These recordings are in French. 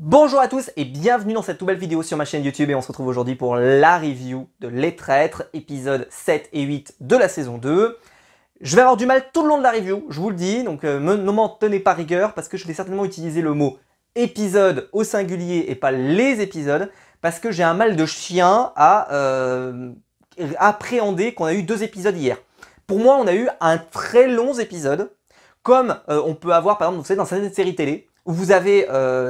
Bonjour à tous et bienvenue dans cette nouvelle vidéo sur ma chaîne YouTube et on se retrouve aujourd'hui pour la review de Les Traîtres, épisodes 7 et 8 de la saison 2. Je vais avoir du mal tout le long de la review, je vous le dis, donc ne m'en tenez pas rigueur parce que je vais certainement utiliser le mot épisode au singulier et pas les épisodes parce que j'ai un mal de chien à appréhender qu'on a eu 2 épisodes hier. Pour moi, on a eu un très long épisode, comme on peut avoir par exemple, vous savez, dans certaines séries télé, où vous avez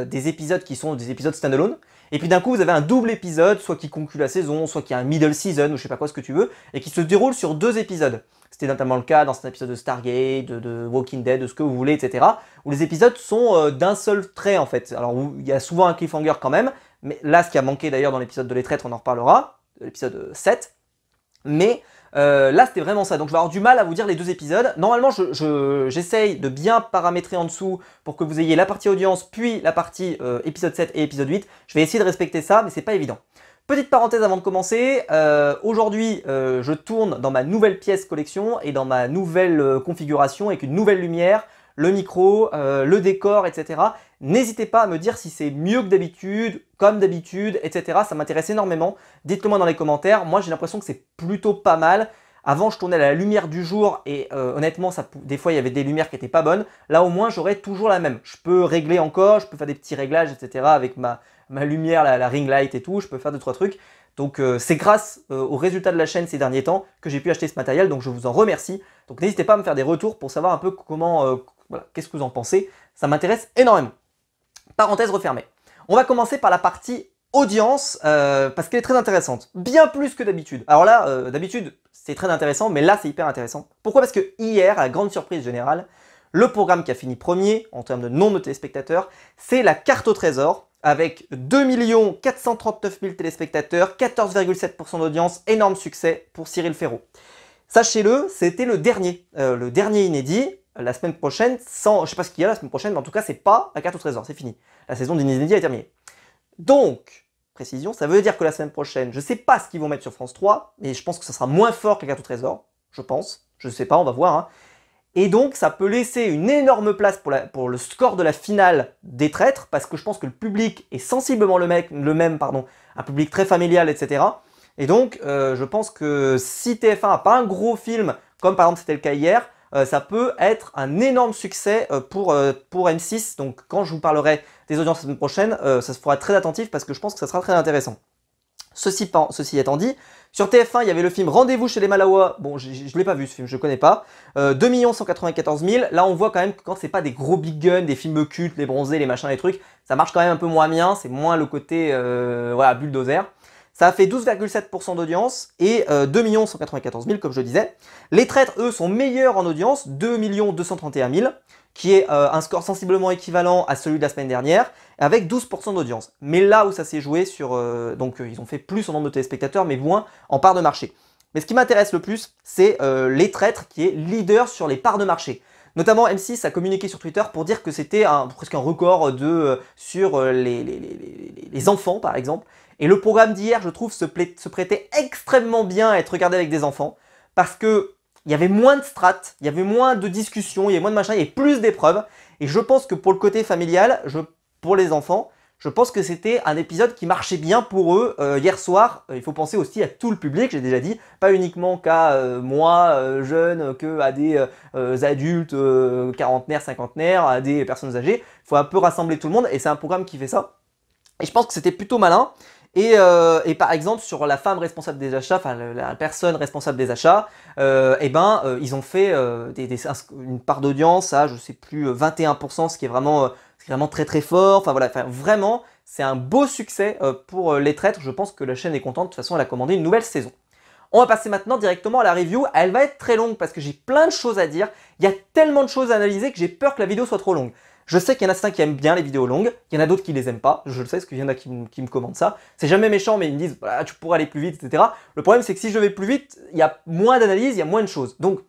des épisodes qui sont des épisodes standalone, et puis d'un coup vous avez un double épisode, soit qui conclut la saison, soit qui a un middle season, ou je sais pas quoi ce que tu veux, et qui se déroule sur 2 épisodes. C'était notamment le cas dans cet épisode de Stargate, de Walking Dead, de ce que vous voulez, etc. Où les épisodes sont d'un seul trait en fait. Alors il y a souvent un cliffhanger quand même, mais là ce qui a manqué d'ailleurs dans l'épisode de Les Traîtres, on en reparlera, l'épisode 7, mais là c'était vraiment ça, donc je vais avoir du mal à vous dire les 2 épisodes. Normalement j'essaye de bien paramétrer en dessous pour que vous ayez la partie audience puis la partie épisode 7 et épisode 8. Je vais essayer de respecter ça mais c'est pas évident. Petite parenthèse avant de commencer, aujourd'hui je tourne dans ma nouvelle pièce collection et dans ma nouvelle configuration avec une nouvelle lumière, le micro, le décor, etc. N'hésitez pas à me dire si c'est mieux que d'habitude, comme d'habitude, etc. Ça m'intéresse énormément. Dites-le moi dans les commentaires. Moi, j'ai l'impression que c'est plutôt pas mal. Avant, je tournais à la lumière du jour et honnêtement, des fois, il y avait des lumières qui n'étaient pas bonnes. Là, au moins, j'aurai toujours la même. Je peux régler encore, je peux faire des petits réglages, etc. avec ma lumière, la ring light et tout. Je peux faire 2-3 trucs. Donc, c'est grâce aux résultats de la chaîne ces derniers temps que j'ai pu acheter ce matériel. Donc, je vous en remercie. Donc, n'hésitez pas à me faire des retours pour savoir un peu comment... voilà, qu'est-ce que vous en pensez? Ça m'intéresse énormément. Parenthèse refermée. On va commencer par la partie audience, parce qu'elle est très intéressante. Bien plus que d'habitude. Alors là, d'habitude, c'est très intéressant, mais là, c'est hyper intéressant. Pourquoi? Parce que hier, à la grande surprise générale, le programme qui a fini premier, en termes de nombre de téléspectateurs, c'est la carte au trésor, avec 2 439 000 téléspectateurs, 14,7% d'audience, énorme succès pour Cyril Ferraud. Sachez-le, c'était le dernier inédit. La semaine prochaine, je sais pas ce qu'il y a la semaine prochaine, mais en tout cas, c'est pas la carte au trésor, c'est fini. La saison d'Inédit est terminée. Donc, précision, ça veut dire que la semaine prochaine, je sais pas ce qu'ils vont mettre sur France 3, mais je pense que ça sera moins fort que la carte au trésor, je pense. Je sais pas, on va voir. Hein. Et donc, ça peut laisser une énorme place pour le score de la finale des Traîtres, parce que je pense que le public est sensiblement le même, un public très familial, etc. Et donc, je pense que si TF1 n'a pas un gros film, comme par exemple c'était le cas hier, ça peut être un énorme succès pour M6. Donc quand je vous parlerai des audiences la semaine prochaine, ça se fera très attentif parce que je pense que ça sera très intéressant. Ceci étant dit, sur TF1, il y avait le film Rendez-vous chez les Malawa. Bon, je ne l'ai pas vu ce film, je ne connais pas. 2 194 000. Là, on voit quand même que quand c'est pas des gros big guns, des films cultes, les bronzés, les machins, les trucs, ça marche quand même un peu moins bien. C'est moins le côté voilà, bulldozer. Ça a fait 12,7% d'audience et 2 194 000 comme je disais. Les Traîtres, eux, sont meilleurs en audience, 2 231 000, qui est un score sensiblement équivalent à celui de la semaine dernière, avec 12% d'audience. Mais là où ça s'est joué sur... donc ils ont fait plus en nombre de téléspectateurs, mais moins en part de marché. Mais ce qui m'intéresse le plus, c'est Les Traîtres, qui est leader sur les parts de marché. Notamment M6 a communiqué sur Twitter pour dire que c'était presque un record sur les enfants, par exemple. Et le programme d'hier, je trouve, se prêtait extrêmement bien à être regardé avec des enfants, parce que il y avait moins de strates, il y avait moins de discussions, il y avait moins de machin, il y avait plus d'épreuves. Et je pense que pour le côté familial, pour les enfants, je pense que c'était un épisode qui marchait bien pour eux hier soir. Il faut penser aussi à tout le public, j'ai déjà dit, pas uniquement qu'à moi, jeune, qu'à des adultes, quarantenaires, cinquantenaires, à des personnes âgées. Il faut un peu rassembler tout le monde et c'est un programme qui fait ça. Et je pense que c'était plutôt malin. Et par exemple, sur la femme responsable des achats, enfin la personne responsable des achats, ils ont fait une part d'audience à, je sais plus, 21%, ce qui est vraiment très très fort. Enfin voilà, vraiment, c'est un beau succès pour Les Traîtres. Je pense que la chaîne est contente. De toute façon, elle a commandé une nouvelle saison. On va passer maintenant directement à la review. Elle va être très longue parce que j'ai plein de choses à dire. Il y a tellement de choses à analyser que j'ai peur que la vidéo soit trop longue. Je sais qu'il y en a certains qui aiment bien les vidéos longues, il y en a d'autres qui les aiment pas, je le sais parce qu'il y en a qui me commandent ça. C'est jamais méchant mais ils me disent voilà, tu pourrais aller plus vite, etc. Le problème c'est que si je vais plus vite, il y a moins d'analyse, il y a moins de choses. Donc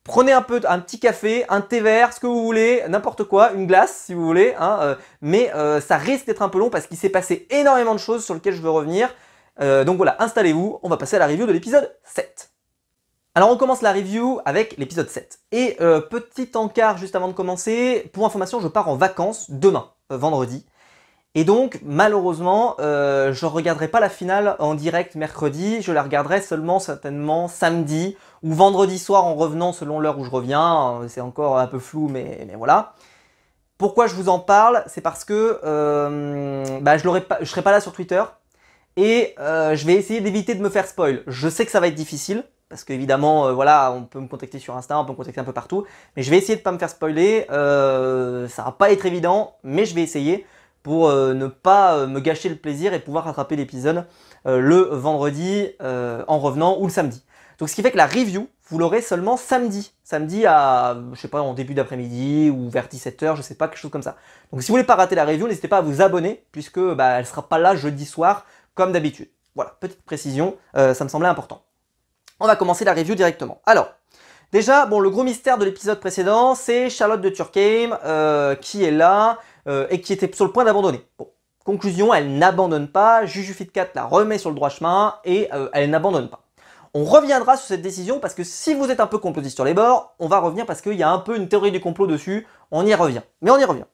prenez un petit café, un thé vert, ce que vous voulez, n'importe quoi, une glace si vous voulez, hein, mais ça risque d'être un peu long parce qu'il s'est passé énormément de choses sur lesquelles je veux revenir. Donc voilà, installez-vous, on va passer à la review de l'épisode 7. Alors on commence la review avec l'épisode 7. Et petit encart juste avant de commencer, pour information, je pars en vacances demain, vendredi. Et donc, malheureusement, je ne regarderai pas la finale en direct mercredi, je la regarderai seulement certainement samedi ou vendredi soir en revenant selon l'heure où je reviens. C'est encore un peu flou, mais voilà. Pourquoi je vous en parle? C'est parce que je serai pas là sur Twitter et je vais essayer d'éviter de me faire spoil. Je sais que ça va être difficile, parce qu'évidemment, voilà, on peut me contacter sur Insta, on peut me contacter un peu partout, mais je vais essayer de ne pas me faire spoiler. Ça va pas être évident, mais je vais essayer pour ne pas me gâcher le plaisir et pouvoir rattraper l'épisode le vendredi en revenant ou le samedi. Donc ce qui fait que la review, vous l'aurez seulement samedi. Samedi à, je sais pas, en début d'après-midi ou vers 17h, je sais pas, quelque chose comme ça. Donc si vous voulez pas rater la review, n'hésitez pas à vous abonner, puisque elle sera pas là jeudi soir, comme d'habitude. Voilà, petite précision, ça me semblait important. On va commencer la review directement. Alors, déjà, bon, le gros mystère de l'épisode précédent, c'est Charlotte de Turckheim qui est là et qui était sur le point d'abandonner. Bon, conclusion, elle n'abandonne pas, Juju Fitcat la remet sur le droit chemin et elle n'abandonne pas. On reviendra sur cette décision parce que si vous êtes un peu complotiste sur les bords, on va revenir parce qu'il y a un peu une théorie du complot dessus, on y revient. Mais on y revient.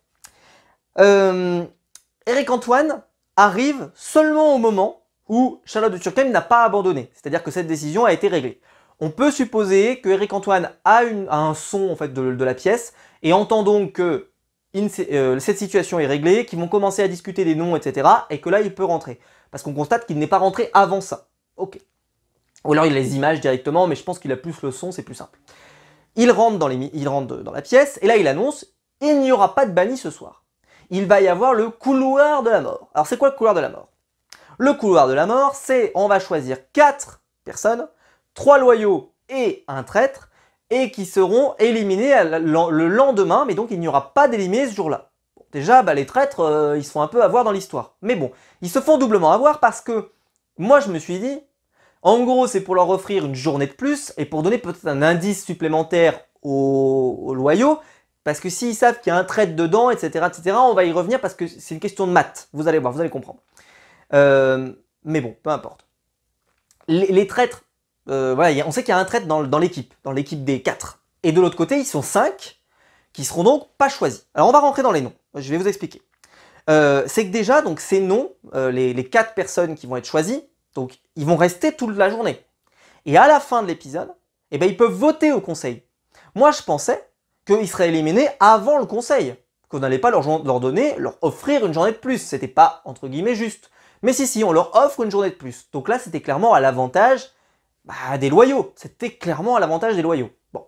Eric Antoine arrive seulement au moment où Charlotte de Turckheim n'a pas abandonné, c'est-à-dire que cette décision a été réglée. On peut supposer que Eric Antoine a un son en fait, de la pièce et entend donc que cette situation est réglée, qu'ils vont commencer à discuter des noms, etc. et que là il peut rentrer. Parce qu'on constate qu'il n'est pas rentré avant ça. Ok. Ou alors il a les images directement, mais je pense qu'il a plus le son, c'est plus simple. Il rentre dans la pièce, et là il annonce « Il n'y aura pas de banni ce soir. Il va y avoir le couloir de la mort. » Alors c'est quoi le couloir de la mort? Le couloir de la mort, c'est on va choisir 4 personnes, 3 loyaux et un traître, et qui seront éliminés le lendemain, mais donc il n'y aura pas d'éliminés ce jour-là. Bon, déjà, les traîtres, ils se font un peu avoir dans l'histoire. Mais bon, ils se font doublement avoir parce que moi je me suis dit, en gros, c'est pour leur offrir une journée de plus et pour donner peut-être un indice supplémentaire aux loyaux, parce que s'ils savent qu'il y a un traître dedans, etc., on va y revenir parce que c'est une question de maths. Vous allez voir, vous allez comprendre. Mais bon, peu importe. Les traîtres, voilà, on sait qu'il y a un traître dans l'équipe des 4. Et de l'autre côté, ils sont 5 qui seront donc pas choisis. Alors on va rentrer dans les noms, je vais vous expliquer. C'est que déjà, donc ces noms, les 4 personnes qui vont être choisies, donc ils vont rester toute la journée. Et à la fin de l'épisode, ils peuvent voter au conseil. Moi je pensais qu'ils seraient éliminés avant le conseil, qu'on n'allait pas leur offrir une journée de plus. C'était pas entre guillemets juste. Mais si, on leur offre une journée de plus. Donc là c'était clairement à l'avantage des loyaux. C'était clairement à l'avantage des loyaux. Bon.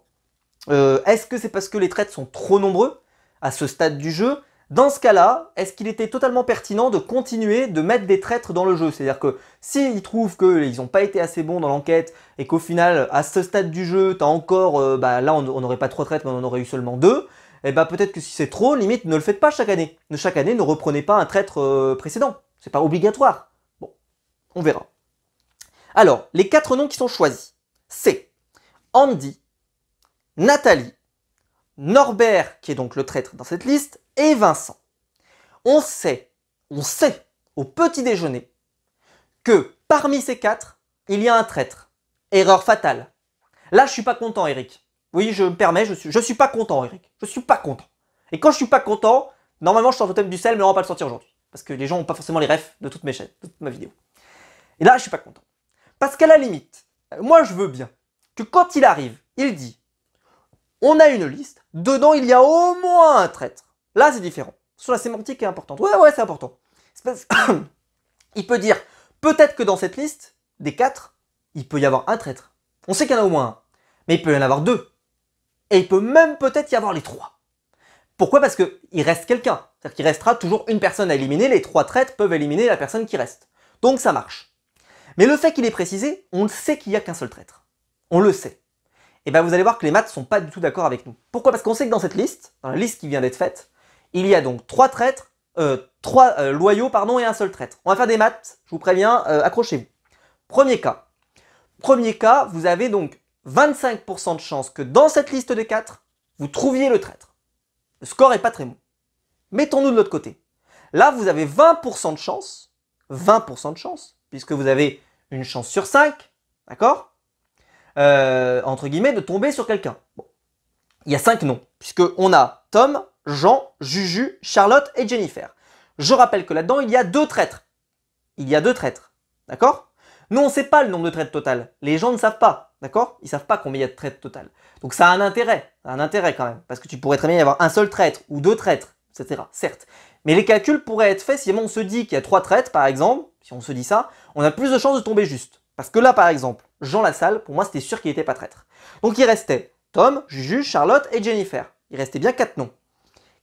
Est-ce que c'est parce que les traîtres sont trop nombreux à ce stade du jeu? Dans ce cas-là, est-ce qu'il était totalement pertinent de continuer de mettre des traîtres dans le jeu? C'est-à-dire que s'ils trouvent qu'ils n'ont pas été assez bons dans l'enquête et qu'au final, à ce stade du jeu, t'as encore, là on n'aurait pas 3 traîtres mais on en aurait eu seulement 2, et peut-être que si c'est trop, limite ne le faites pas chaque année. Chaque année, ne reprenez pas un traître précédent. C'est pas obligatoire. Bon, on verra. Alors, les 4 noms qui sont choisis, c'est Andy, Nathalie, Norbert, qui est donc le traître dans cette liste, et Vincent. On sait au petit déjeuner que parmi ces 4, il y a un traître. Erreur fatale. Là, je suis pas content, Eric. Oui, je me permets, je suis pas content, Eric. Je suis pas content. Et quand je suis pas content, normalement, je sors le thème du sel, mais on va pas le sortir aujourd'hui. Parce que les gens n'ont pas forcément les refs de toutes mes chaînes, de toute ma vidéo. Et là, je suis pas content. Parce qu'à la limite, moi, je veux bien que quand il arrive, il dit on a une liste, dedans il y a au moins un traître. Là c'est différent. Sur la sémantique est importante. Ouais, c'est important. Il peut dire, peut-être que dans cette liste, des 4, il peut y avoir un traître. On sait qu'il y en a au moins un. Mais il peut y en avoir 2. Et il peut même peut-être y avoir les 3. Pourquoi? Parce qu'il reste quelqu'un. C'est-à-dire qu'il restera toujours une personne à éliminer. Les 3 traîtres peuvent éliminer la personne qui reste. Donc ça marche. Mais le fait qu'il est précisé, on sait qu'il n'y a qu'un seul traître. On le sait. Et vous allez voir que les maths sont pas du tout d'accord avec nous. Pourquoi? Parce qu'on sait que dans cette liste, dans la liste qui vient d'être faite, il y a donc 3 traîtres, 3 loyaux et un seul traître. On va faire des maths, je vous préviens, accrochez-vous. Premier cas, vous avez donc 25% de chance que dans cette liste des 4, vous trouviez le traître. Le score est pas très bon. Mettons-nous de l'autre côté. Là, vous avez 20% de chance, puisque vous avez une chance sur 5, d'accord? Entre guillemets, de tomber sur quelqu'un. Bon. Il y a 5 noms, puisque on a Tom, Jean, Juju, Charlotte et Jennifer. Je rappelle que là-dedans, il y a 2 traîtres. Il y a 2 traîtres, d'accord? Nous, on ne sait pas le nombre de traîtres total. Les gens ne savent pas, d'accord? Ils ne savent pas combien il y a de traîtres total. Donc ça a un intérêt quand même, parce que tu pourrais très bien y avoir un seul traître ou 2 traîtres, etc. Certes. Mais les calculs pourraient être faits si on se dit qu'il y a 3 traîtres, par exemple, si on se dit ça, on a plus de chances de tomber juste. Parce que là, par exemple, Jean Lassalle, pour moi, c'était sûr qu'il n'était pas traître. Donc il restait Tom, Juju, Charlotte et Jennifer. Il restait bien 4 noms.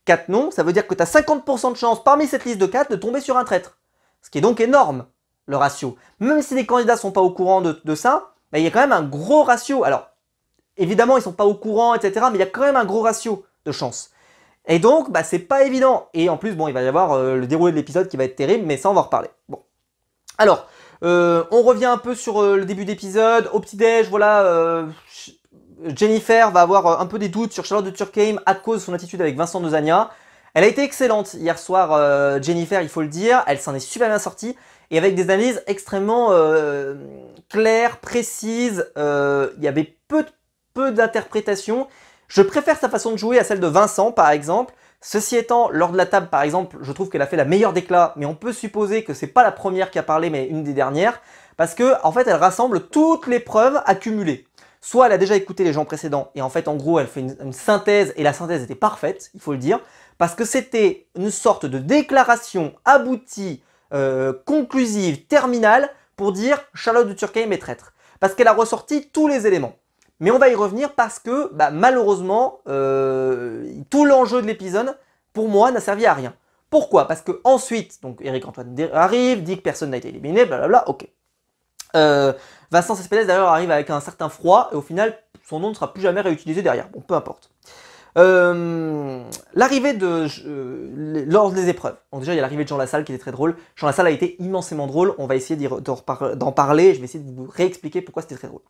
4 noms, ça veut dire que tu as 50% de chance parmi cette liste de 4 de tomber sur un traître. Ce qui est donc énorme, le ratio. Même si les candidats ne sont pas au courant de ça, il y a quand même un gros ratio. Alors, évidemment, ils ne sont pas au courant, etc. Mais il y a quand même un gros ratio de chance. Et donc, c'est pas évident. Et en plus, bon, il va y avoir le déroulé de l'épisode qui va être terrible, mais ça, on va en reparler. Bon. Alors, on revient un peu sur le début d'épisode. Au petit-déj, voilà, Jennifer va avoir un peu des doutes sur Charlotte de Turckheim à cause de son attitude avec Vincent Nozania. Elle a été excellente hier soir, Jennifer, il faut le dire. Elle s'en est super bien sortie. Et avec des analyses extrêmement claires, précises. Il y avait peu d'interprétations. Je préfère sa façon de jouer à celle de Vincent, par exemple. Ceci étant, lors de la table, par exemple, je trouve qu'elle a fait la meilleure déclat, mais on peut supposer que c'est pas la première qui a parlé, mais une des dernières, parce que, en fait, elle rassemble toutes les preuves accumulées. Soit elle a déjà écouté les gens précédents, et en fait, en gros, elle fait une synthèse, et la synthèse était parfaite, il faut le dire, parce que c'était une sorte de déclaration aboutie, conclusive, terminale, pour dire Charlotte de Turckheim est traître. Parce qu'elle a ressorti tous les éléments. Mais on va y revenir parce que, malheureusement, tout l'enjeu de l'épisode, pour moi, n'a servi à rien. Pourquoi? Parce que ensuite, donc Eric Antoine arrive, dit que personne n'a été éliminé, blablabla, ok. Vincent Cespedes d'ailleurs arrive avec un certain froid, et au final, son nom ne sera plus jamais réutilisé derrière. Bon, peu importe. L'arrivée lors des épreuves. Donc déjà, il y a l'arrivée de Jean Lassalle qui était très drôle. Jean Lassalle a été immensément drôle. On va essayer d'en parler. Je vais essayer de vous réexpliquer pourquoi c'était très drôle.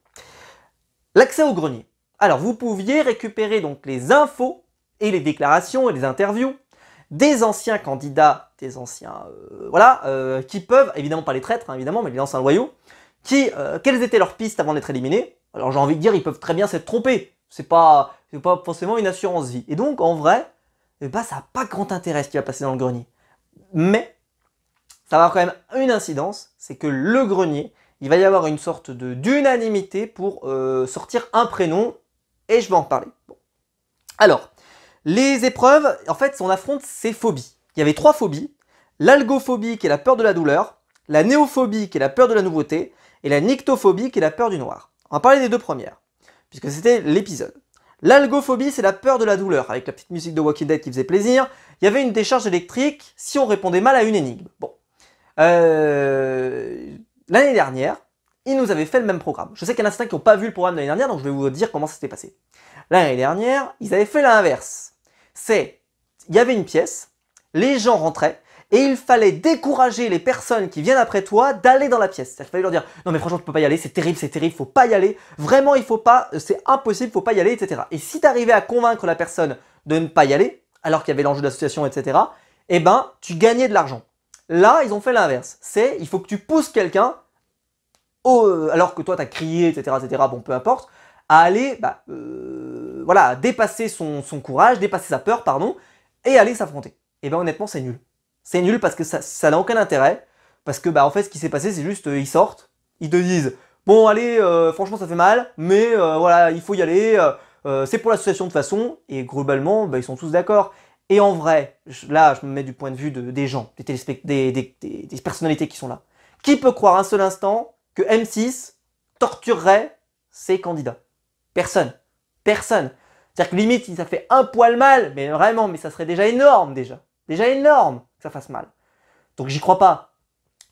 L'accès au grenier. Alors, vous pouviez récupérer donc les infos et les déclarations et les interviews des anciens candidats, des anciens, qui peuvent, évidemment pas les traîtres, hein, évidemment, mais les anciens loyaux, quelles étaient leurs pistes avant d'être éliminés. Alors j'ai envie de dire, ils peuvent très bien s'être trompés. C'est pas forcément une assurance vie. Et donc, en vrai, ça n'a pas grand intérêt ce qui va passer dans le grenier. Mais, ça va avoir quand même une incidence, c'est que le grenier, il va y avoir une sorte d'unanimité pour sortir un prénom, et je vais en parler. Bon. Alors, les épreuves, en fait, on affronte ces phobies. Il y avait 3 phobies. L'algophobie, qui est la peur de la douleur, la néophobie, qui est la peur de la nouveauté, et la nyctophobie, qui est la peur du noir. On va parler des 2 premières, puisque c'était l'épisode. L'algophobie, c'est la peur de la douleur, avec la petite musique de Walking Dead qui faisait plaisir. Il y avait une décharge électrique si on répondait mal à une énigme. Bon. L'année dernière, ils nous avaient fait le même programme. Je sais qu'il y en a certains qui n'ont pas vu le programme de l'année dernière, donc je vais vous dire comment ça s'était passé. L'année dernière, ils avaient fait l'inverse. Il y avait une pièce, les gens rentraient, et il fallait décourager les personnes qui viennent après toi d'aller dans la pièce. Il fallait leur dire, non mais franchement tu peux pas y aller, c'est terrible, faut pas y aller, vraiment il faut pas, c'est impossible, faut pas y aller, etc. Et si tu arrivais à convaincre la personne de ne pas y aller, alors qu'il y avait l'enjeu d'association, etc., eh ben, tu gagnais de l'argent. Là, ils ont fait l'inverse. Il faut que tu pousses quelqu'un, alors que toi t'as crié, etc., bon peu importe, à aller, dépasser son courage, dépasser sa peur, pardon, et aller s'affronter. Et ben honnêtement, c'est nul. C'est nul parce que ça n'a aucun intérêt. Parce que en fait ce qui s'est passé c'est juste ils sortent, ils te disent bon allez franchement ça fait mal, mais voilà il faut y aller, c'est pour l'association de toute façon, et globalement ils sont tous d'accord. Et en vrai, là je me mets du point de vue des gens, des personnalités qui sont là. Qui peut croire un seul instant que M6 torturerait ses candidats? Personne. Personne. C'est-à-dire que limite si ça fait un poil mal, mais vraiment, mais ça serait déjà énorme déjà. Déjà énorme que ça fasse mal. Donc j'y crois pas.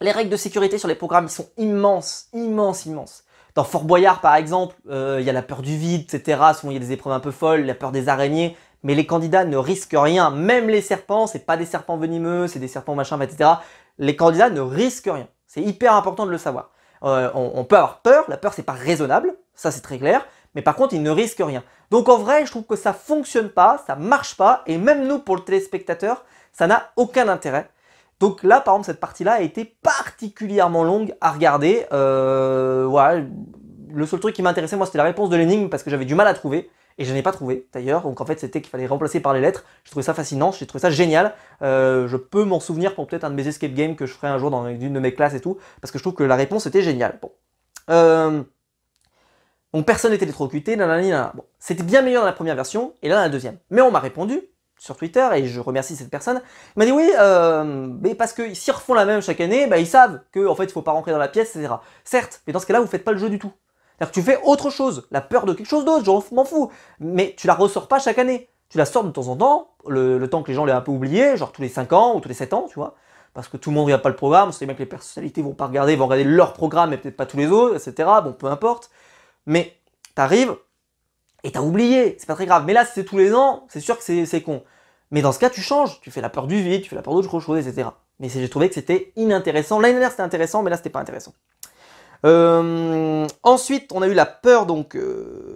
Les règles de sécurité sur les programmes, ils sont immenses, immenses, immenses. Dans Fort Boyard, par exemple, il y a la peur du vide, etc. Souvent, il y a des épreuves un peu folles, la peur des araignées. Mais les candidats ne risquent rien. Même les serpents, c'est pas des serpents venimeux, c'est des serpents machin, etc. Les candidats ne risquent rien. C'est hyper important de le savoir. On peut avoir peur. La peur, c'est pas raisonnable. Ça, c'est très clair. Mais par contre, ils ne risquent rien. Donc en vrai, je trouve que ça fonctionne pas, ça marche pas. Et même nous, pour le téléspectateur, ça n'a aucun intérêt. Donc là, par exemple, cette partie-là a été particulièrement longue à regarder. Voilà. Le seul truc qui m'intéressait, moi, c'était la réponse de l'énigme parce que j'avais du mal à trouver. et je n'ai pas trouvé d'ailleurs, donc en fait c'était qu'il fallait remplacer par les lettres. J'ai trouvé ça fascinant, j'ai trouvé ça génial. Je peux m'en souvenir pour peut-être un de mes escape games que je ferai un jour dans une de mes classes et tout, parce que je trouve que la réponse était géniale. Bon. Donc personne n'était électrocuté, nanana. Bon, c'était bien meilleur dans la première version, et là dans la deuxième. Mais on m'a répondu sur Twitter, et je remercie cette personne, il m'a dit oui, mais parce que s'ils refont la même chaque année, bah, ils savent qu'en fait il faut pas rentrer dans la pièce, etc. Certes, mais dans ce cas-là, vous faites pas le jeu du tout. C'est-à-dire que tu fais autre chose, la peur de quelque chose d'autre, je m'en fous, mais tu la ressors pas chaque année. Tu la sors de temps en temps, le temps que les gens l'aient un peu oublié, genre tous les 5 ans ou tous les 7 ans, tu vois, parce que tout le monde regarde pas le programme, c'est bien que les personnalités vont pas regarder, vont regarder leur programme et peut-être pas tous les autres, etc. Bon, peu importe, mais t'arrives et t'as oublié, c'est pas très grave. Mais là, si c'est tous les ans, c'est sûr que c'est con. Mais dans ce cas, tu changes, tu fais la peur du vide, tu fais la peur d'autres choses, etc. Mais j'ai trouvé que c'était inintéressant. L'année dernière, c'était intéressant, mais là, c'était pas intéressant. Ensuite, on a eu la peur, donc,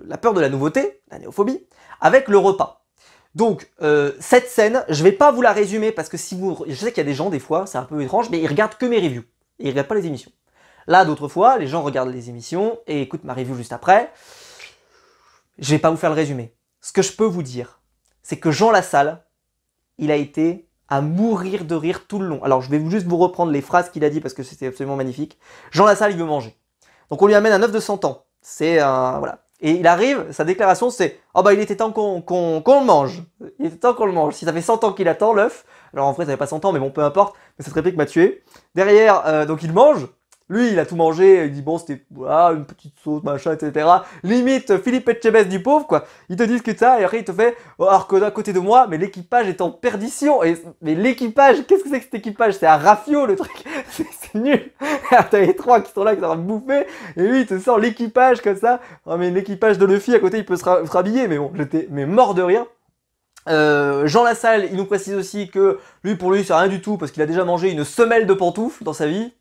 la peur de la nouveauté, la néophobie, avec le repas. Donc, cette scène, je vais pas vous la résumer, parce que si vous... Je sais qu'il y a des gens, des fois, c'est un peu étrange, mais ils regardent que mes reviews. Et ils regardent pas les émissions. Là, d'autres fois, les gens regardent les émissions et écoutent ma review juste après. Je vais pas vous faire le résumé. Ce que je peux vous dire, c'est que Jean Lassalle, il a été à mourir de rire tout le long. Alors, je vais juste vous reprendre les phrases qu'il a dit parce que c'était absolument magnifique. Jean Lassalle, il veut manger. Donc, on lui amène un œuf de 100 ans. C'est un... voilà. Et il arrive, sa déclaration, c'est « Oh bah, il était temps qu'on le mange. Il était temps qu'on le mange. » Si ça fait 100 ans qu'il attend, l'œuf. Alors, en vrai, ça fait pas 100 ans, mais bon, peu importe. Mais cette réplique m'a tué. Derrière, donc, il mange. Lui, il a tout mangé, il dit bon, c'était voilà, une petite sauce, machin, etc. Limite, Philippe Etchebest du pauvre, quoi. Il te discute ça, et après, il te fait, oh, alors que d'un côté de moi, mais l'équipage est en perdition. Mais l'équipage, qu'est-ce que c'est que cet équipage? C'est un rafio, le truc. C'est nul. T'as les trois qui sont là, qui sont en train de bouffer, et lui, il te sort l'équipage comme ça. Oh, mais l'équipage de Luffy, à côté, il peut se rhabiller, mais bon, j'étais mort de rire. Jean Lassalle, il nous précise aussi que lui, pour lui, c'est rien du tout, parce qu'il a déjà mangé une semelle de pantoufles dans sa vie.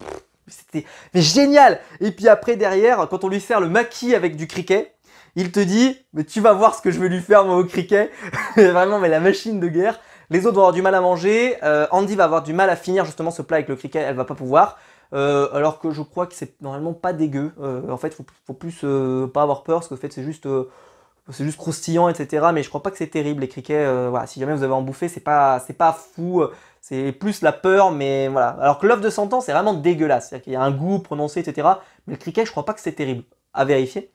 C'était génial. Et puis après, derrière, quand on lui sert le maquis avec du criquet, il te dit « Mais tu vas voir ce que je vais lui faire, moi, au criquet. » Vraiment, mais la machine de guerre. Les autres vont avoir du mal à manger. Andy va avoir du mal à finir justement ce plat avec le criquet. Elle va pas pouvoir. Alors que je crois que c'est normalement pas dégueu. En fait, faut plus pas avoir peur, parce que en fait, c'est juste croustillant, etc. Mais je crois pas que c'est terrible, les criquets. Voilà, si jamais vous avez en bouffé, c'est pas fou. C'est plus la peur, mais voilà. Alors que l'œuf de 100 ans, c'est vraiment dégueulasse. C'est-à-dire qu'il y a un goût prononcé, etc. Mais le criquet, je crois pas que c'est terrible. À vérifier.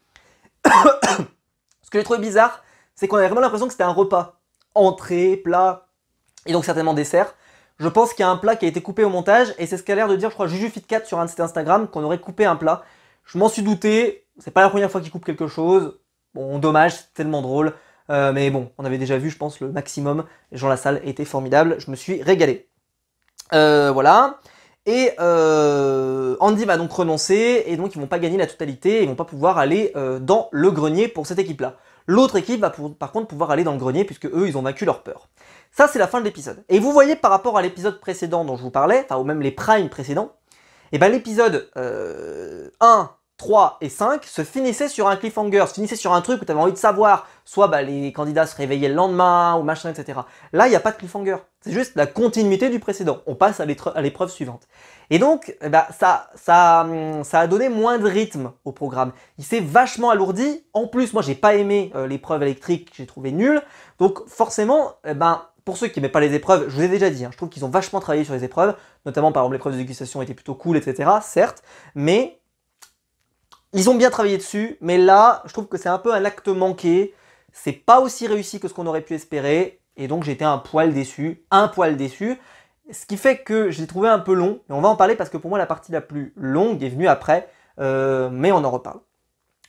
Ce que j'ai trouvé bizarre, c'est qu'on avait vraiment l'impression que c'était un repas. Entrée, plat, et donc certainement dessert. Je pense qu'il y a un plat qui a été coupé au montage, et c'est ce qu'a l'air de dire, je crois, JujuFit4 sur un de ses Instagram, qu'on aurait coupé un plat. Je m'en suis douté, c'est pas la première fois qu'il coupe quelque chose. Bon, dommage, c'est tellement drôle. Mais bon, on avait déjà vu, je pense, le maximum. Jean Lassalle était formidable, je me suis régalé. Voilà. Et Andy va donc renoncer, et donc ils vont pas gagner la totalité, ils vont pas pouvoir aller dans le grenier pour cette équipe-là. L'autre équipe va par contre pouvoir aller dans le grenier, puisque eux, ils ont vaincu leur peur. Ça, c'est la fin de l'épisode. Et vous voyez, par rapport à l'épisode précédent dont je vous parlais, enfin, ou même les primes précédents, et ben l'épisode 1, 3 et 5 se finissaient sur un cliffhanger, se finissaient sur un truc où tu avais envie de savoir, soit bah, les candidats se réveillaient le lendemain, ou machin, etc. Là, il n'y a pas de cliffhanger, c'est juste la continuité du précédent, on passe à l'épreuve suivante. Et donc, bah, ça a donné moins de rythme au programme, il s'est vachement alourdi, en plus, moi j'ai pas aimé l'épreuve électrique, j'ai trouvé nulle, donc forcément, pour ceux qui n'aimaient pas les épreuves, je vous ai déjà dit, hein, je trouve qu'ils ont vachement travaillé sur les épreuves, notamment par exemple l'épreuve de dégustation était plutôt cool, etc., certes, mais ils ont bien travaillé dessus, mais là, je trouve que c'est un peu un acte manqué. C'est pas aussi réussi que ce qu'on aurait pu espérer, et donc j'ai été un poil déçu. Ce qui fait que je l'ai trouvé un peu long, et on va en parler parce que pour moi la partie la plus longue est venue après, mais on en reparle.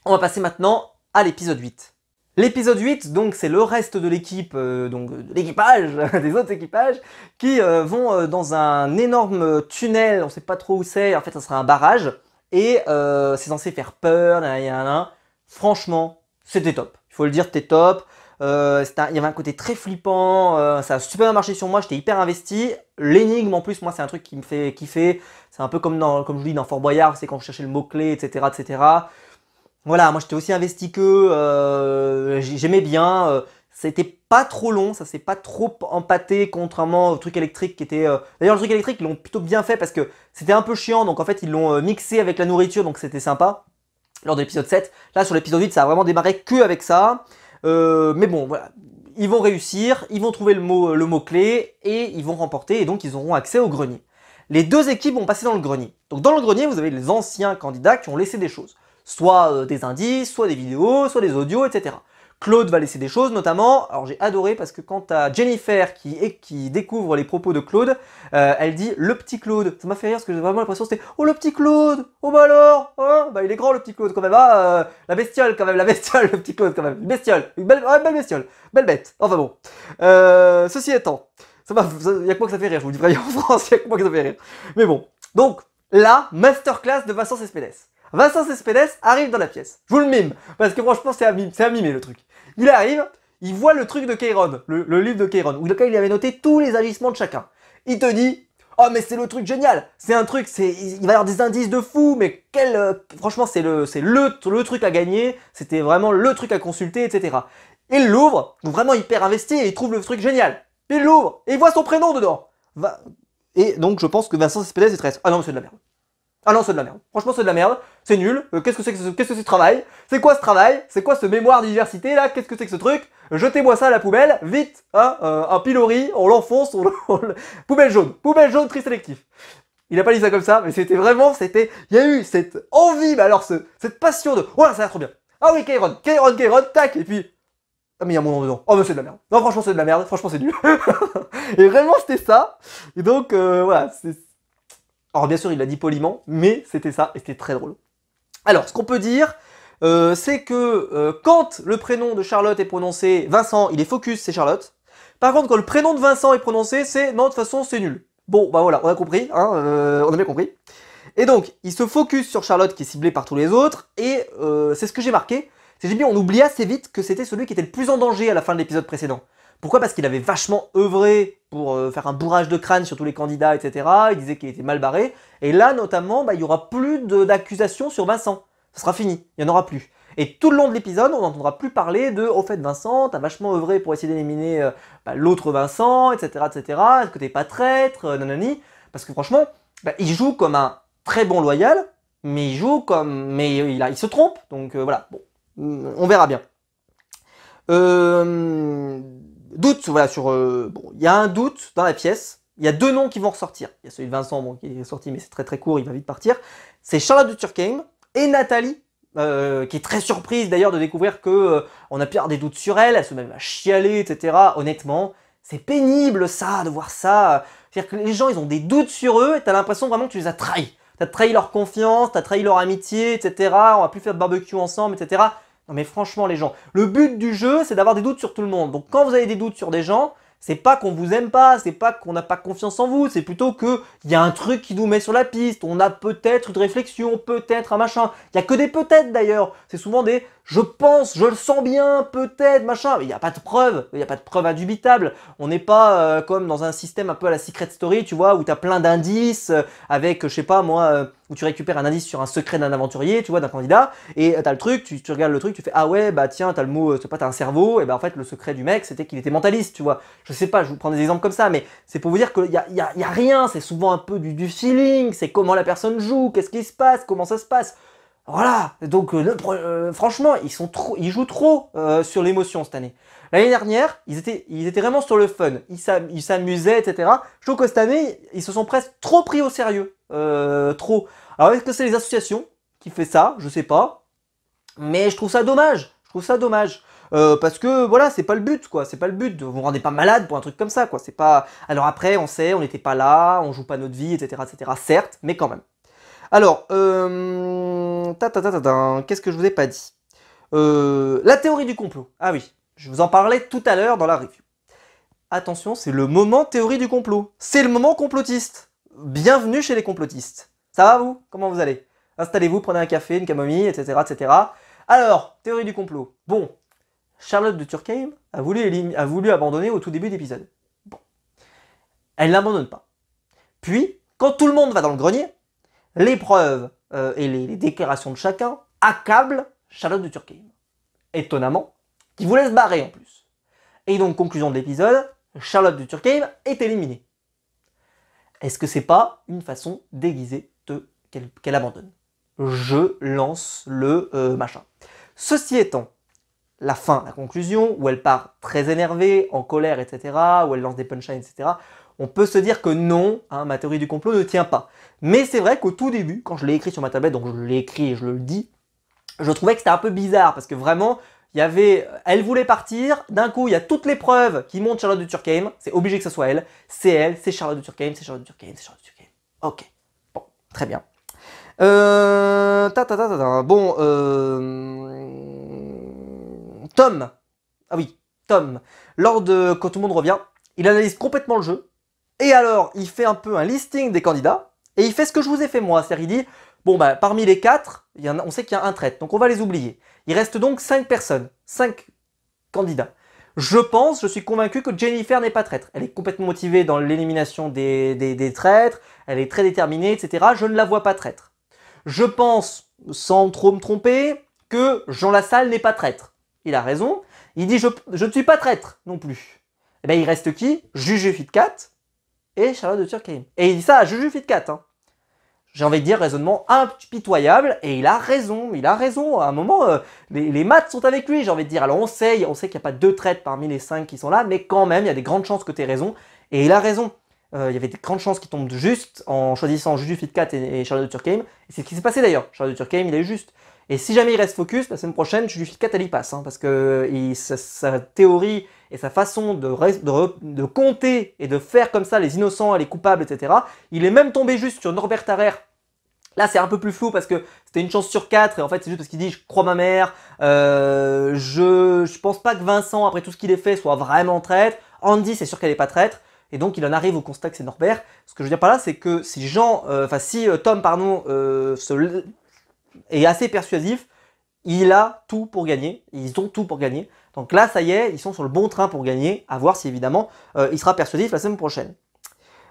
On va passer maintenant à l'épisode 8. L'épisode 8, donc c'est le reste de l'équipe, donc de l'équipage, des autres équipages, qui vont dans un énorme tunnel, on sait pas trop où c'est, en fait ça sera un barrage, et c'est censé faire peur, franchement, c'était top. Il faut le dire, c'était top. Il y avait un côté très flippant, ça a super bien marché sur moi, j'étais hyper investi. L'énigme en plus, moi c'est un truc qui me fait kiffer. C'est un peu comme je vous dis dans Fort Boyard, c'est quand je cherchais le mot-clé, etc., etc. Voilà, moi j'étais aussi investi que j'aimais bien. C'était pas trop long, ça s'est pas trop empâté, contrairement au truc électrique qui était... D'ailleurs le truc électrique ils l'ont plutôt bien fait parce que c'était un peu chiant, donc en fait ils l'ont mixé avec la nourriture, donc c'était sympa. Lors de l'épisode 7, là sur l'épisode 8 ça a vraiment démarré que avec ça. Mais bon, voilà. Ils vont réussir, ils vont trouver le mot-clé, et ils vont remporter, et donc ils auront accès au grenier. Les deux équipes vont passer dans le grenier. Donc dans le grenier, vous avez les anciens candidats qui ont laissé des choses. Soit des indices, soit des vidéos, soit des audios, etc. Claude va laisser des choses, notamment, alors j'ai adoré parce que quand t'as Jennifer qui découvre les propos de Claude, elle dit le petit Claude. Ça m'a fait rire parce que j'ai vraiment l'impression que c'était oh le petit Claude, oh bah alors, hein, bah il est grand le petit Claude quand même, ah, la bestiole quand même, la bestiole, le petit Claude quand même, une bestiole, une belle bestiole, belle bête. Enfin bon, ceci étant, y a que moi que ça fait rire, je vous le dis vraiment en France, y a que moi que ça fait rire. Mais bon, donc là, masterclass de Vincent Cespedes. Vincent Cespedes arrive dans la pièce. Je vous le mime, parce que franchement c'est à mimer le truc. Il arrive, il voit le truc de Kairon, le livre de Kairon, où il avait noté tous les agissements de chacun. Il te dit, oh mais c'est le truc génial, c'est un truc, il va y avoir des indices de fou, mais franchement c'est le truc à gagner, c'était vraiment le truc à consulter, etc. Il l'ouvre, vraiment hyper investi, et il trouve le truc génial. Il l'ouvre, et il voit son prénom dedans. Et donc je pense que Vincent Cespedes est stressé. Ah non mais c'est de la merde. Ah non, c'est de la merde. Franchement, c'est de la merde. C'est nul. Qu'est-ce que c'est que ce travail? C'est quoi ce travail? C'est quoi ce mémoire d'université là? Qu'est-ce que c'est que ce truc? Jetez-moi ça à la poubelle, vite, hein, un pilori, on l'enfonce, poubelle jaune tri sélectif. Il a pas dit ça comme ça, mais c'était vraiment, il y a eu cette envie, mais alors cette passion de, oh là, ça a l'air trop bien. Ah oui, Kairon, tac, et puis, ah mais il y a mon nom dedans. Oh mais c'est de la merde. Non, franchement, c'est de la merde. Franchement, c'est nul. Et vraiment, c'était ça. Et donc, voilà, alors bien sûr, il l'a dit poliment, mais c'était ça, et c'était très drôle. Alors, ce qu'on peut dire, c'est que quand le prénom de Charlotte est prononcé, Vincent, il est focus, c'est Charlotte. Par contre, quand le prénom de Vincent est prononcé, c'est non, de toute façon, c'est nul. Bon, bah voilà, on a compris, hein, on a bien compris. Et donc, il se focus sur Charlotte qui est ciblée par tous les autres, et c'est ce que j'ai marqué, c'est que j'ai dit, on oublie assez vite que c'était celui qui était le plus en danger à la fin de l'épisode précédent. Pourquoi? Parce qu'il avait vachement œuvré pour faire un bourrage de crâne sur tous les candidats, etc. Il disait qu'il était mal barré. Et là, notamment, bah, il n'y aura plus d'accusations sur Vincent. Ça sera fini, il n'y en aura plus. Et tout le long de l'épisode, on n'entendra plus parler de « Au fait, Vincent, t'as vachement œuvré pour essayer d'éliminer l'autre Vincent, etc. etc. Est-ce que t'es pas traître nanani ?» Parce que franchement, bah, il joue comme un très bon loyal, mais il joue comme... Mais il se trompe, donc voilà, bon, on verra bien. Doute, voilà, bon, il y a un doute dans la pièce. Il y a deux noms qui vont ressortir. Il y a celui de Vincent, bon, qui est sorti, mais c'est très très court, il va vite partir. C'est Charlotte de Turckheim et Nathalie, qui est très surprise d'ailleurs de découvrir que on a pu avoir des doutes sur elle. Elle se met à chialer, etc. Honnêtement, c'est pénible ça, de voir ça. C'est-à-dire que les gens, ils ont des doutes sur eux et t'as l'impression vraiment que tu les as trahis. T'as trahi leur confiance, t'as trahi leur amitié, etc. On va plus faire de barbecue ensemble, etc. Non mais franchement les gens, le but du jeu c'est d'avoir des doutes sur tout le monde. Donc quand vous avez des doutes sur des gens, c'est pas qu'on vous aime pas, c'est pas qu'on n'a pas confiance en vous, c'est plutôt que il y a un truc qui nous met sur la piste, on a peut-être une réflexion, peut-être un machin. Il y a que des peut-être d'ailleurs, c'est souvent des je pense, je le sens bien, peut-être, machin. Mais il n'y a pas de preuve, il n'y a pas de preuve indubitable. On n'est pas comme dans un système un peu à la Secret Story, tu vois, où tu as plein d'indices avec, je sais pas moi, où tu récupères un indice sur un secret d'un aventurier, tu vois, d'un candidat, et t'as le truc, tu regardes le truc, tu fais ah ouais, bah tiens, t'as le mot, c'est pas, t'as un cerveau, et bah en fait le secret du mec c'était qu'il était mentaliste, tu vois. Je sais pas, je vous prends des exemples comme ça, mais c'est pour vous dire qu'il y a rien, c'est souvent un peu du feeling, c'est comment la personne joue, qu'est-ce qui se passe, comment ça se passe. Voilà, donc franchement, ils jouent trop sur l'émotion cette année. L'année dernière, ils étaient vraiment sur le fun, ils s'amusaient, etc. Je trouve que cette année, ils se sont presque trop pris au sérieux, trop. Alors est-ce que c'est les associations qui fait ça? Je sais pas, mais je trouve ça dommage. Parce que voilà, c'est pas le but, quoi. C'est pas le but. Vous vous rendez pas malade pour un truc comme ça, quoi. C'est pas. Alors après, on sait, on n'était pas là, on joue pas notre vie, etc., etc. Certes, mais quand même. Alors, qu'est-ce que je vous ai pas dit? La théorie du complot. Ah oui, je vous en parlais tout à l'heure dans la review. Attention, c'est le moment théorie du complot. C'est le moment complotiste. Bienvenue chez les complotistes. Ça va vous? Comment vous allez? Installez-vous, prenez un café, une camomille, etc., etc. Alors, théorie du complot. Bon, Charlotte de Turckheim a voulu abandonner au tout début de l'épisode. Bon, elle n'abandonne pas. Puis, quand tout le monde va dans le grenier, les preuves et les déclarations de chacun accablent Charlotte de Turckheim. Étonnamment, qui vous laisse barrer en plus. Et donc, conclusion de l'épisode, Charlotte de Turckheim est éliminée. Est-ce que c'est pas une façon déguisée qu'elle abandonne? Je lance le machin. Ceci étant, la fin, la conclusion, où elle part très énervée, en colère, etc., où elle lance des punchlines, etc., on peut se dire que non, hein, ma théorie du complot ne tient pas. Mais c'est vrai qu'au tout début, quand je l'ai écrit sur ma tablette, donc je l'ai écrit et je le dis, je trouvais que c'était un peu bizarre, parce que vraiment, il y avait, elle voulait partir, d'un coup, il y a toutes les preuves qui montrent Charlotte de Turckheim, c'est obligé que ce soit elle, c'est Charlotte de Turckheim, c'est Charlotte de Turckheim, c'est Charlotte de Turckheim. Ok, bon, très bien. Bon, Tom, ah oui, Tom, quand tout le monde revient, il analyse complètement le jeu, et alors, il fait un peu un listing des candidats, et il fait ce que je vous ai fait moi, c'est-à-dire il dit, bon bah, parmi les 4, on sait qu'il y a un traître, donc on va les oublier. Il reste donc 5 personnes, 5 candidats. Je suis convaincu que Jennifer n'est pas traître. Elle est complètement motivée dans l'élimination des traîtres, elle est très déterminée, etc. Je ne la vois pas traître. Je pense, sans trop me tromper, que Jean Lassalle n'est pas traître. Il a raison. Il dit je ne suis pas traître non plus. Et bien il reste qui? Juju Fitcat et Charlotte de Turckheim. Et il dit ça à Juju Fitcat. Hein. J'ai envie de dire raisonnement impitoyable, et il a raison, à un moment, les maths sont avec lui, j'ai envie de dire. Alors on sait qu'il n'y a pas 2 traîtres parmi les 5 qui sont là, mais quand même, il y a des grandes chances que tu aies raison, et il a raison. Il y avait des grandes chances qu'il tombe juste en choisissant Juju Fitcat et Charlotte de Turckheim, et c'est ce qui s'est passé d'ailleurs. Charlotte de Turckheim, il a eu juste. Et si jamais il reste focus, la semaine prochaine, Juju Fitcat, elle y passe, hein, parce que sa théorie et sa façon de compter et de faire comme ça les innocents et les coupables, etc. Il est même tombé juste sur Norbert Tarrer. Là, c'est un peu plus flou parce que c'était une chance sur 4 et en fait, c'est juste parce qu'il dit « je crois ma mère je pense pas que Vincent, après tout ce qu'il ait fait, soit vraiment traître. Andy, c'est sûr qu'elle est pas traître. » Et donc, il en arrive au constat que c'est Norbert. Ce que je veux dire par là, c'est que si Tom, est assez persuasif, il a tout pour gagner. Ils ont tout pour gagner. Donc là, ça y est, ils sont sur le bon train pour gagner. À voir si, évidemment, il sera persuasif la semaine prochaine.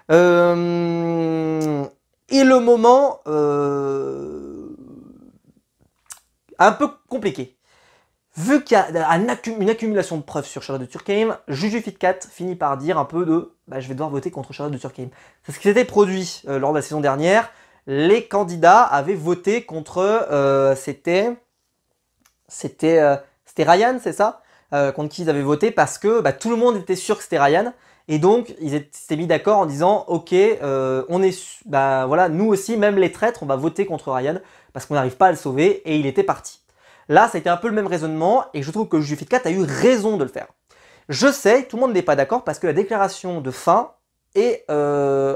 Et le moment un peu compliqué. Vu qu'il y a une accumulation de preuves sur Charlotte de Turckheim, Juju Fitcat finit par dire un peu de « je vais devoir voter contre Charlotte de Turckheim ». C'est ce qui s'était produit lors de la saison dernière. Les candidats avaient voté contre... c'était Ryan, c'est ça, contre qui ils avaient voté parce que tout le monde était sûr que c'était Ryan. Et donc, ils s'étaient mis d'accord en disant « Ok, voilà, nous aussi, même les traîtres, on va voter contre Ryan parce qu'on n'arrive pas à le sauver. » Et il était parti. Là, ça a été un peu le même raisonnement et je trouve que Juju Fitcat a eu raison de le faire. Je sais, tout le monde n'est pas d'accord parce que la déclaration de fin est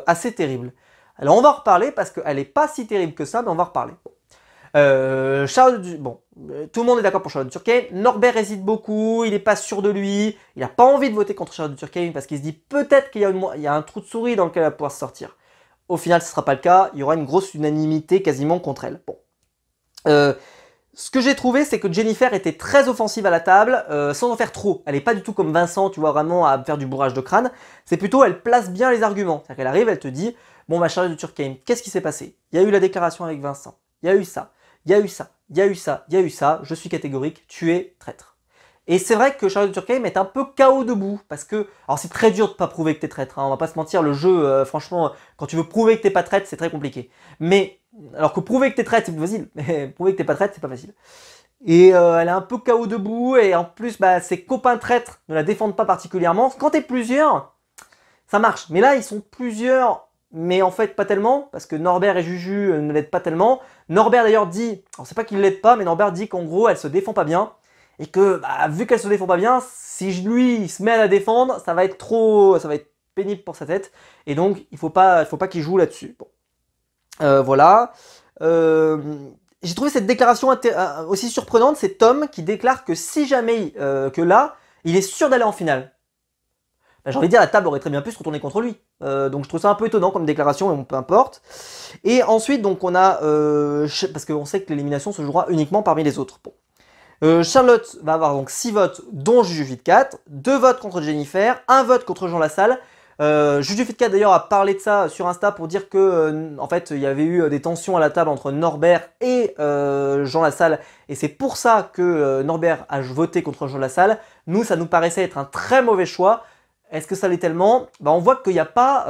assez terrible. Alors, on va en reparler parce qu'elle n'est pas si terrible que ça, mais on va en reparler. Tout le monde est d'accord pour Charlotte de Turckheim. Norbert hésite beaucoup, il n'est pas sûr de lui, il n'a pas envie de voter contre Charlotte de Turckheim parce qu'il se dit peut-être qu'il y a un trou de souris dans lequel elle va pouvoir se sortir. Au final, ce ne sera pas le cas, il y aura une grosse unanimité quasiment contre elle. Bon. Ce que j'ai trouvé, c'est que Jennifer était très offensive à la table, sans en faire trop. Elle n'est pas du tout comme Vincent, tu vois, vraiment à faire du bourrage de crâne. C'est plutôt, elle place bien les arguments. C'est-à-dire qu'elle arrive, elle te dit, bon, Charlotte de Turckheim, qu'est-ce qui s'est passé? Il y a eu la déclaration avec Vincent, il y a eu ça. Il y a eu ça, il y a eu ça, il y a eu ça, je suis catégorique, tu es traître. Et c'est vrai que Charlotte de Turckheim est un peu KO debout, parce que, alors c'est très dur de pas prouver que t'es traître, hein, on va pas se mentir, le jeu, franchement, quand tu veux prouver que t'es pas traître, c'est très compliqué. Mais, alors que prouver que t'es traître, c'est plus facile, mais prouver que t'es pas traître, c'est pas facile. Et elle est un peu KO debout, et en plus, ses copains traîtres ne la défendent pas particulièrement. Quand t'es plusieurs, ça marche. Mais là, ils sont plusieurs, mais en fait pas tellement, parce que Norbert et Juju ne l'aident pas tellement. Norbert d'ailleurs dit, alors c'est pas qu'il l'aide pas, mais Norbert dit qu'en gros elle se défend pas bien, et que vu qu'elle se défend pas bien, si lui il se met à la défendre, ça va être pénible pour sa tête, et donc il faut pas qu'il joue là-dessus. Bon. Voilà. J'ai trouvé cette déclaration aussi surprenante, c'est Tom qui déclare que si jamais que là, il est sûr d'aller en finale. J'ai envie de dire, la table aurait très bien pu se retourner contre lui. Donc je trouve ça un peu étonnant comme déclaration, mais bon, peu importe. Et ensuite, donc on a... parce qu'on sait que l'élimination se jouera uniquement parmi les autres. Bon. Charlotte va avoir donc 6 votes, dont Juju Fitcat, 2 votes contre Jennifer, 1 vote contre Jean Lassalle. Juju Fitcat d'ailleurs a parlé de ça sur Insta pour dire que en fait il y avait eu des tensions à la table entre Norbert et Jean Lassalle, et c'est pour ça que Norbert a voté contre Jean Lassalle. Nous, ça nous paraissait être un très mauvais choix. Est-ce que ça l'est tellement? On voit qu'il n'y a pas...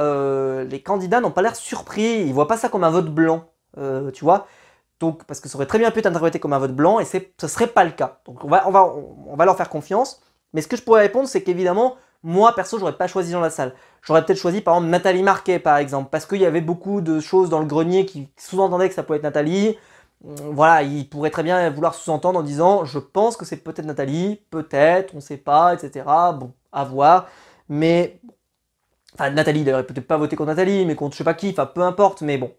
les candidats n'ont pas l'air surpris, ils ne voient pas ça comme un vote blanc, tu vois. Donc, parce que ça aurait très bien pu être interprété comme un vote blanc et ce ne serait pas le cas. Donc on va leur faire confiance. Mais ce que je pourrais répondre, c'est qu'évidemment, moi perso, j'aurais pas choisi Jean Lassalle. J'aurais peut-être choisi par exemple Nathalie Marquet par exemple, parce qu'il y avait beaucoup de choses dans le grenier qui sous-entendaient que ça pouvait être Nathalie. Voilà, il pourrait très bien vouloir sous-entendre en disant je pense que c'est peut-être Nathalie, peut-être, on sait pas, etc. Bon, à voir. Mais, enfin Nathalie, d'ailleurs, il peut peut-être pas voter contre Nathalie, mais contre je sais pas qui, enfin peu importe, mais bon.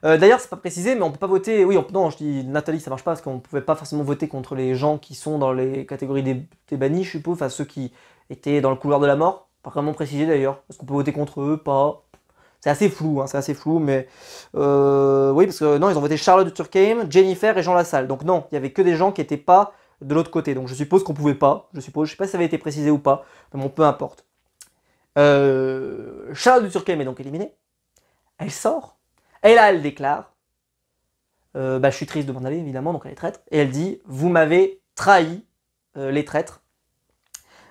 D'ailleurs, c'est pas précisé, mais on peut pas voter. Oui, non, je dis Nathalie, ça marche pas parce qu'on pouvait pas forcément voter contre les gens qui sont dans les catégories des bannis, je suppose, enfin ceux qui étaient dans le couloir de la mort. Pas vraiment précisé d'ailleurs. Est-ce qu'on peut voter contre eux? Pas. C'est assez flou, hein, c'est assez flou, mais oui, parce que non, ils ont voté Charlotte de Turckheim, Jennifer et Jean Lassalle. Donc non, il y avait que des gens qui étaient pas de l'autre côté. Donc je suppose qu'on pouvait pas. Je suppose, je sais pas si ça avait été précisé ou pas, mais bon, peu importe. Charlotte de Turckheim est donc éliminée. Elle sort. Et là, elle déclare je suis triste de m'en aller, évidemment, donc elle est traître. Et elle dit vous m'avez trahi, les traîtres.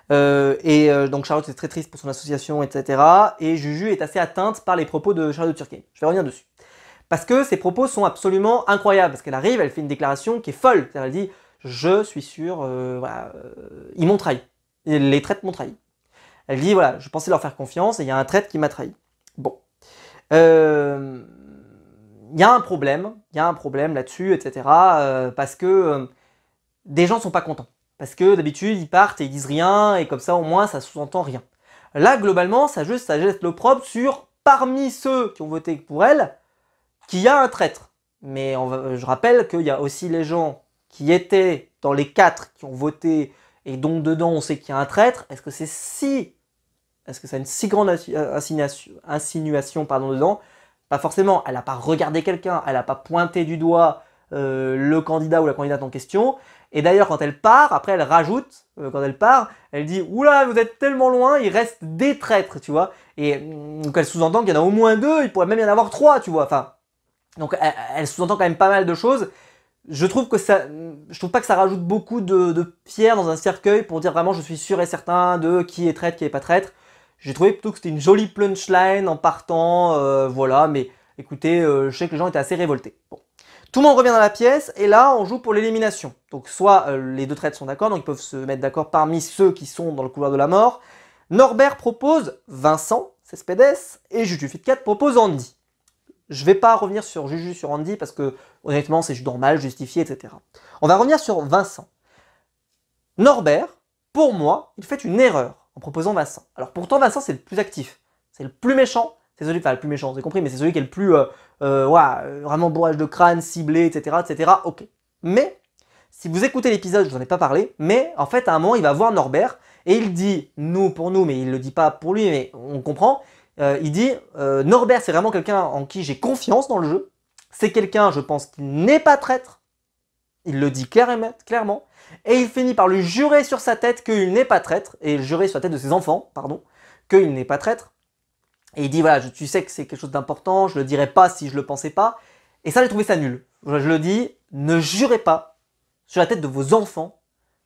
Donc Charlotte est très triste pour son association, etc. Et Juju est assez atteinte par les propos de Charlotte de Turckheim. Je vais revenir dessus. Parce que ses propos sont absolument incroyables. Parce qu'elle arrive, elle fait une déclaration qui est folle. Elle dit je suis sûre, ils m'ont trahi. Les traîtres m'ont trahi. Elle dit voilà, je pensais leur faire confiance et il y a un traître qui m'a trahi. Bon. Il y a un problème là-dessus, etc. Parce que des gens sont pas contents. Parce que d'habitude, ils partent et ils disent rien, et comme ça, au moins, ça sous-entend rien. Là, globalement, ça jette l'opprobre sur, parmi ceux qui ont voté pour elle, qu'il y a un traître. Mais je rappelle qu'il y a aussi les gens qui étaient dans les 4 qui ont voté, et donc dedans, on sait qu'il y a un traître. Est-ce que ça a une si grande insinuation dedans? Pas forcément, elle n'a pas regardé quelqu'un, elle n'a pas pointé du doigt le candidat ou la candidate en question. Et d'ailleurs, quand elle part, après elle rajoute, quand elle part, elle dit « Oula, vous êtes tellement loin, il reste des traîtres, tu vois ». Et donc elle sous-entend qu'il y en a au moins 2, il pourrait même y en avoir 3, tu vois. Enfin, donc elle sous-entend quand même pas mal de choses. Je trouve pas que ça rajoute beaucoup de pierres dans un cercueil pour dire vraiment je suis sûr et certain de qui est traître, qui est pas traître. J'ai trouvé plutôt que c'était une jolie punchline en partant, voilà, mais écoutez, je sais que les gens étaient assez révoltés. Bon. Tout le monde revient dans la pièce, et là, on joue pour l'élimination. Donc soit les deux traîtres sont d'accord, donc ils peuvent se mettre d'accord parmi ceux qui sont dans le couloir de la mort. Norbert propose Vincent, Cespedes, et Juju Fitcat propose Andy. Je vais pas revenir sur Juju, sur Andy, parce que honnêtement, c'est normal, justifié, etc. On va revenir sur Vincent. Norbert, pour moi, il fait une erreur en proposant Vincent. Alors pourtant, Vincent, c'est le plus actif, c'est le plus méchant, c'est celui, enfin le plus méchant, vous avez compris, mais c'est celui qui est le plus, vraiment bourrage de crâne, ciblé, etc., etc., ok. Mais, si vous écoutez l'épisode, je vous en ai pas parlé, mais en fait, à un moment, il va voir Norbert, et il dit, nous pour nous, mais il le dit pas pour lui, mais on comprend, il dit, Norbert, c'est vraiment quelqu'un en qui j'ai confiance dans le jeu, c'est quelqu'un, je pense, qui n'est pas traître, il le dit clairement, et il finit par lui jurer sur sa tête qu'il n'est pas traître, et jurer sur la tête de ses enfants, pardon, qu'il n'est pas traître. Et il dit voilà, tu sais que c'est quelque chose d'important, je le dirais pas si je le pensais pas. Et ça, j'ai trouvé ça nul. Je le dis, ne jurez pas sur la tête de vos enfants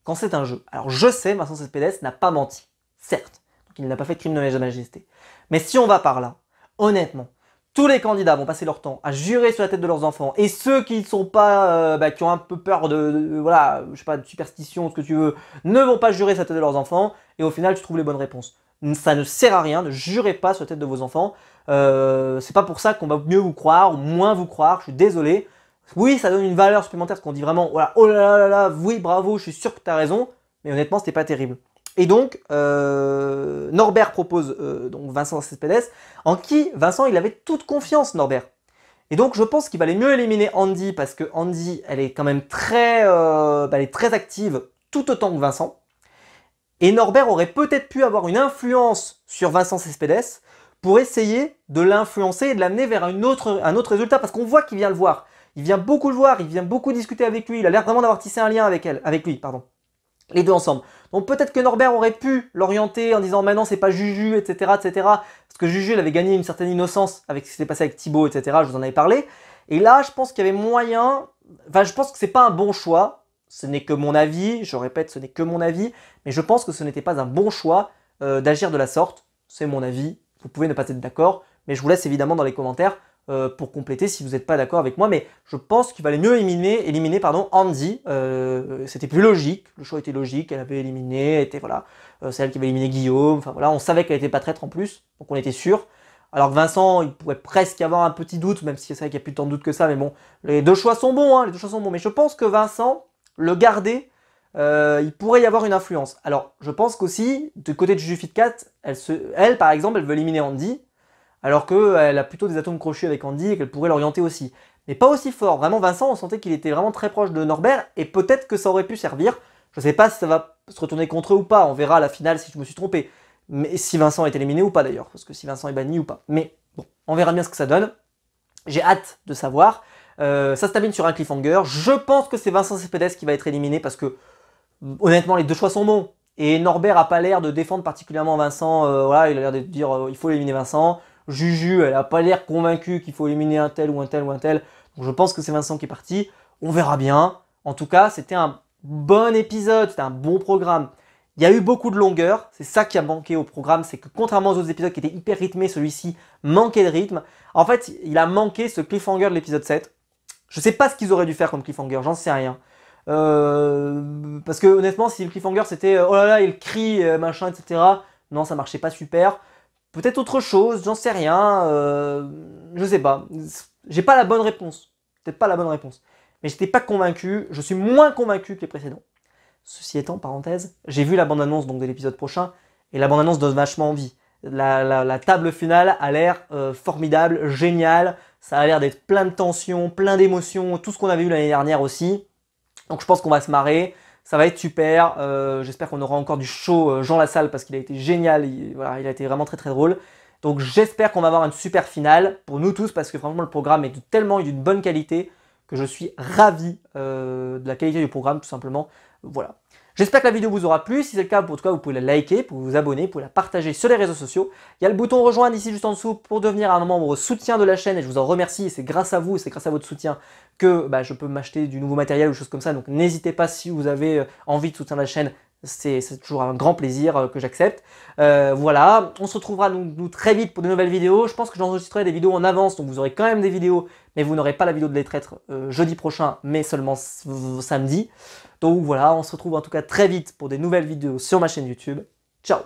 quand c'est un jeu. Alors je sais, Vincent Cespedes n'a pas menti, certes, donc il n'a pas fait de crime de lèse-majesté. Mais si on va par là, honnêtement, tous les candidats vont passer leur temps à jurer sur la tête de leurs enfants, et ceux qui ne sont pas, qui ont un peu peur voilà, je sais pas, de superstition, ce que tu veux, ne vont pas jurer sur la tête de leurs enfants, et au final, tu trouves les bonnes réponses. Ça ne sert à rien, ne jurez pas sur la tête de vos enfants. C'est pas pour ça qu'on va mieux vous croire ou moins vous croire, je suis désolé. Oui, ça donne une valeur supplémentaire parce qu'on dit vraiment, voilà, oh là là, oui, bravo, je suis sûr que tu as raison, mais honnêtement, c'était pas terrible. Et donc, Norbert propose donc Vincent Cespedes, en qui Vincent, il avait toute confiance, Norbert. Et donc, je pense qu'il valait mieux éliminer Andy, parce que Andy, elle est quand même elle est très active, tout autant que Vincent. Et Norbert aurait peut-être pu avoir une influence sur Vincent Cespedes pour essayer de l'influencer et de l'amener vers un autre résultat, parce qu'on voit qu'il vient le voir. Il vient beaucoup le voir, il vient beaucoup discuter avec lui, il a l'air vraiment d'avoir tissé un lien avec lui, pardon. Les deux ensemble. Donc peut-être que Norbert aurait pu l'orienter en disant maintenant c'est pas Juju, etc., etc. Parce que Juju, il avait gagné une certaine innocence avec ce qui s'est passé avec Thibaut, etc. Je vous en avais parlé. Et là, je pense qu'il y avait moyen... Enfin, je pense que c'est pas un bon choix. Ce n'est que mon avis, je répète, ce n'est que mon avis, mais je pense que ce n'était pas un bon choix d'agir de la sorte. C'est mon avis, vous pouvez ne pas être d'accord, mais je vous laisse évidemment dans les commentaires pour compléter si vous n'êtes pas d'accord avec moi, mais je pense qu'il valait mieux éliminer Andy. C'était plus logique, le choix était logique, elle avait éliminé, voilà, c'est elle qui avait éliminé Guillaume, enfin voilà, on savait qu'elle était pas traître en plus, donc on était sûr. Alors que Vincent, il pourrait presque y avoir un petit doute, même si c'est vrai qu'il n'y a plus tant de doute que ça, mais bon, les deux choix sont bons, hein, les deux choix sont bons, mais je pense que Vincent, le garder, il pourrait y avoir une influence. Alors, je pense qu'aussi, du côté de Jujufitcat, elle, par exemple, elle veut éliminer Andy, alors qu'elle a plutôt des atomes crochus avec Andy et qu'elle pourrait l'orienter aussi. Mais pas aussi fort. Vraiment, Vincent, on sentait qu'il était vraiment très proche de Norbert et peut-être que ça aurait pu servir. Je sais pas si ça va se retourner contre eux ou pas. On verra à la finale si je me suis trompé. Mais si Vincent est éliminé ou pas d'ailleurs. Parce que si Vincent est banni ou pas. Mais bon, on verra bien ce que ça donne. J'ai hâte de savoir. Ça se termine sur un cliffhanger. Je pense que c'est Vincent Cespedes qui va être éliminé parce que honnêtement, les deux choix sont bons. Et Norbert a pas l'air de défendre particulièrement Vincent. Voilà, il a l'air de dire il faut éliminer Vincent. Juju, elle a pas l'air convaincue qu'il faut éliminer un tel ou un tel ou un tel. Donc je pense que c'est Vincent qui est parti. On verra bien. En tout cas, c'était un bon épisode, c'était un bon programme. Il y a eu beaucoup de longueur, c'est ça qui a manqué au programme, c'est que contrairement aux autres épisodes qui étaient hyper rythmés, celui-ci manquait de rythme. En fait, il a manqué ce cliffhanger de l'épisode 7. Je sais pas ce qu'ils auraient dû faire comme cliffhanger, j'en sais rien. Parce que honnêtement, si le cliffhanger c'était oh là là, il crie, machin, etc. Non, ça marchait pas super. Peut-être autre chose, j'en sais rien. Je sais pas. J'ai pas la bonne réponse. Peut-être pas la bonne réponse. Mais j'étais pas convaincu. Je suis moins convaincu que les précédents. Ceci étant, parenthèse, j'ai vu la bande-annonce donc de l'épisode prochain et la bande-annonce donne vachement envie. La table finale a l'air formidable, géniale. Ça a l'air d'être plein de tensions, plein d'émotions, tout ce qu'on avait eu l'année dernière aussi. Donc je pense qu'on va se marrer. Ça va être super. J'espère qu'on aura encore du show Jean Lassalle parce qu'il a été génial. Voilà, il a été vraiment très très drôle. Donc j'espère qu'on va avoir une super finale pour nous tous parce que franchement le programme est tellement d'une bonne qualité que je suis ravi de la qualité du programme tout simplement. Voilà. J'espère que la vidéo vous aura plu. Si c'est le cas, en tout cas, vous pouvez la liker, vous pouvez vous abonner, vous pouvez la partager sur les réseaux sociaux. Il y a le bouton rejoindre ici juste en dessous pour devenir un membre soutien de la chaîne et je vous en remercie. C'est grâce à vous, c'est grâce à votre soutien que je peux m'acheter du nouveau matériel ou des choses comme ça. Donc n'hésitez pas si vous avez envie de soutenir la chaîne. C'est toujours un grand plaisir que j'accepte. Voilà, on se retrouvera nous très vite pour de nouvelles vidéos. Je pense que j'enregistrerai des vidéos en avance, donc vous aurez quand même des vidéos, mais vous n'aurez pas la vidéo de les traîtres jeudi prochain, mais seulement samedi. Donc voilà, on se retrouve en tout cas très vite pour des nouvelles vidéos sur ma chaîne YouTube. Ciao!